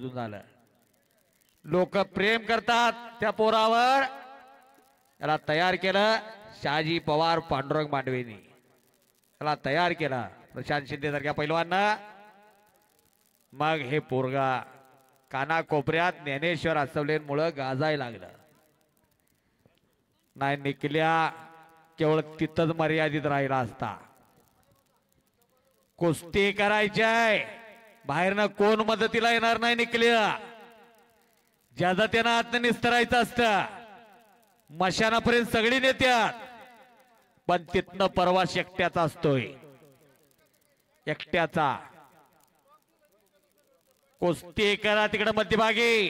मोजून झालं. लोक प्रेम करतात त्या पोरावर. याला तयार केलं शहाजी पवार पांडुरंग मांडवेनी. त्याला तयार केला प्रशांत शिंदे सारख्या पैलवानानं. मग हे पोरगा कानाकोपऱ्यात ज्ञानेश्वर आसवलेंमुळे गाजायला लागलं. नाही निकल्या केवळ तिथंच मर्यादित राहिला असता. कुस्ती करायची बाहेरनं कोण मदतीला येणार नाही. निकल्या ज्यादा त्यांना आतनं निस्तरायचं असतं. मशानापर्यंत सगळी नेत्यात पण तिथनं परवास एकट्याचा असतोय. एकट्याचा. कुस्ती करा तिकडे मध्यभागी.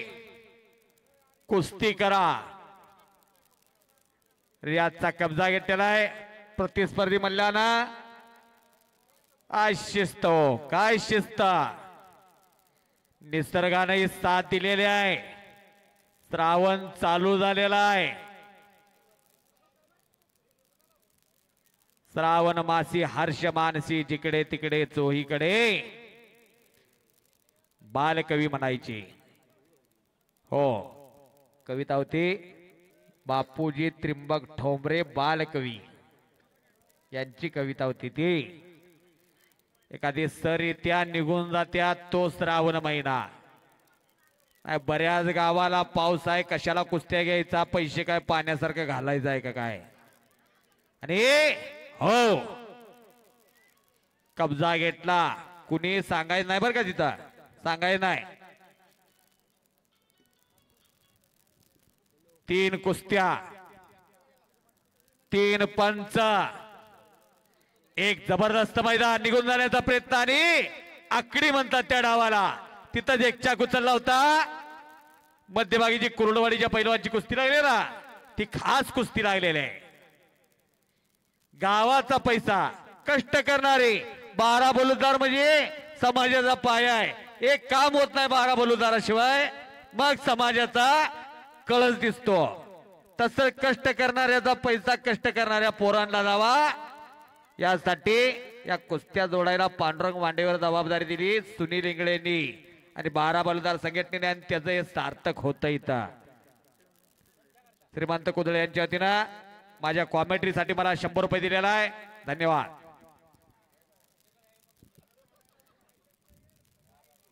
कुस्ती करा. रियाजचा कब्जा घेतलेलाय प्रतिस्पर्धी मल्लाना. काय शिस्त हो, काय शिस्त. निसर्गाने साथ दिलेली आहे. श्रावण चालू झालेला आहे. श्रावण मासी हर्ष मानसी जिकडे तिकडे चोहीकडे बालकवी म्हणायची. हो कविता होती बापूजी त्रिंबक ठोंबरे बालकवी यांची कविता होती ती. एखादी सर येत्या निघून जात्या तो श्रावण महिना. बऱ्याच गावाला पाऊस आहे कशाला कुस्त्या घ्यायचा. पैसे काय पाण्यासारखं घालायचं आहे का काय. आणि हो कब्जा घेतला. कुणी सांगायचं नाही बरं का. तिथं सांगायचं नाही. 3 कुस्त्या 3 पंच. एक जबरदस्त मैदान निघून जाण्याचा प्रयत्न. आणि आकडी म्हणतात त्या डावाला. तिथंच एक चाकू उचलला होता. मध्यभागी जी कुर्डवाडीच्या पैलवानची कुस्ती लागली ना ती खास कुस्ती लागलेली आहे. गावाचा पैसा कष्ट करणारे 12 बलुतदार म्हणजे समाजाचा पाया आहे. एक काम होत नाही 12 बलुतदाराशिवाय मग समाजाचा कळस दिसतो. तसं कष्ट करणाऱ्याचा पैसा कष्ट करणाऱ्या पोरांना जावा. यासाठी या कुस्त्या जोडायला पांडुरंग मांडेवर जबाबदारी दिली सुनील इंगळेंनी आणि 12 बलुतदार संघटनेने. आणि त्याचं हे सार्थक होतं. इथं श्रीमंत कुदळे यांच्या वतीनं माझ्या कॉमेंट्रीसाठी मला 100 रुपये दिलेला आहे. धन्यवाद.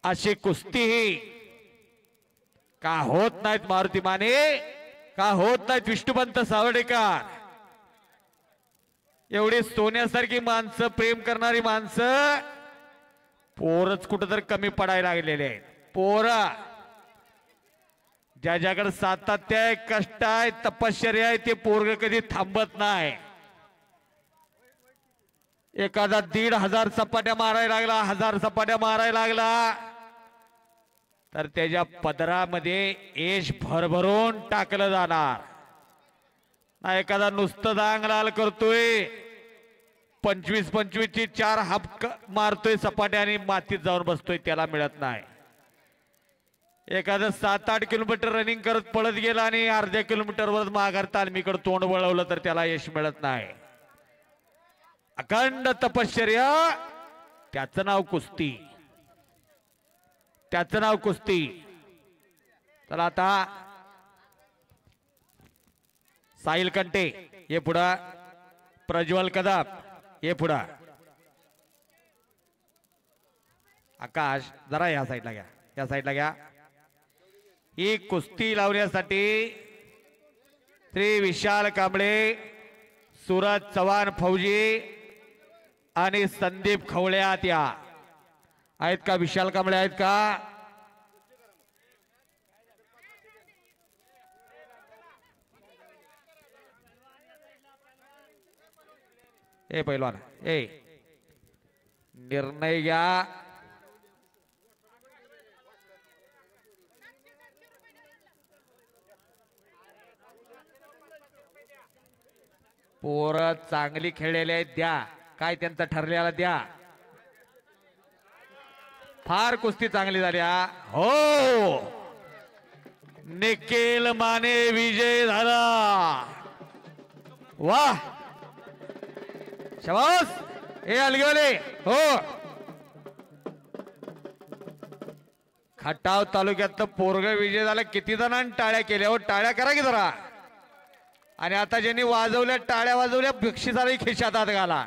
अशी कुस्ती ही का होत नाहीत मारुती माने. का होत नाहीत विष्णुपंत सावर्डेकर. एवढी सोन्यासारखी माणसं प्रेम करणारी माणसं पोरच कुठं तर कमी पडायला लागलेले आहेत. पोरा ज्याच्याकडे सातत्य आहे कष्ट आहे तपश्चर्या आहे ते पोरग कधी थांबत नाही. एखादा 1500 सपाट्या मारायला लागला 1000 सपाट्या मारायला लागला तर त्याच्या पदरामध्ये यश भरभरून टाकलं जाणार. ना एखादा नुसतं दांग लाल करतोय 25-25 ची 4 हाप मारतोय सपाट्या आणि मातीत जाऊन बसतोय त्याला मिळत नाही. एखादं 7-8 किलोमीटर रनिंग करत पळत गेला आणि अर्ध्या किलोमीटरवर माघार तालमीकडे तोंड वळवलं तर त्याला यश मिळत नाही. अखंड तपश्चर्या त्याचं नाव कुस्ती. त्याचं नाव कुस्ती. चला आता साहिल कंटे ये पुढा. प्रज्वल कदम ये पुढा. आकाश जरा या साईडला घ्या. या साईडला घ्या. ही कुस्ती लावण्यासाठी श्री विशाल कांबळे सूरज चव्हाण फौजी आणि संदीप खवळ्यात या आहेत का. विशाल कांबळे आहेत का. ए पहिलवान ए निर्णय घ्या. पोरं चांगली खेळलेली आहेत द्या. काय त्यांचं ठरलेला द्या. फार कुस्ती चांगली झाली. हो निखिल माने विजय झाला. वाह शाबास. हे अलगवले हो खटाव तालुक्यात पोरग विजय झाला. किती जणांनी टाळ्या केल्या हो, टाळ्या करा की जरा. आणि आता ज्यांनी वाजवल्या टाळ्या वाजवल्या बक्षिसालाही खिशात हात घाला.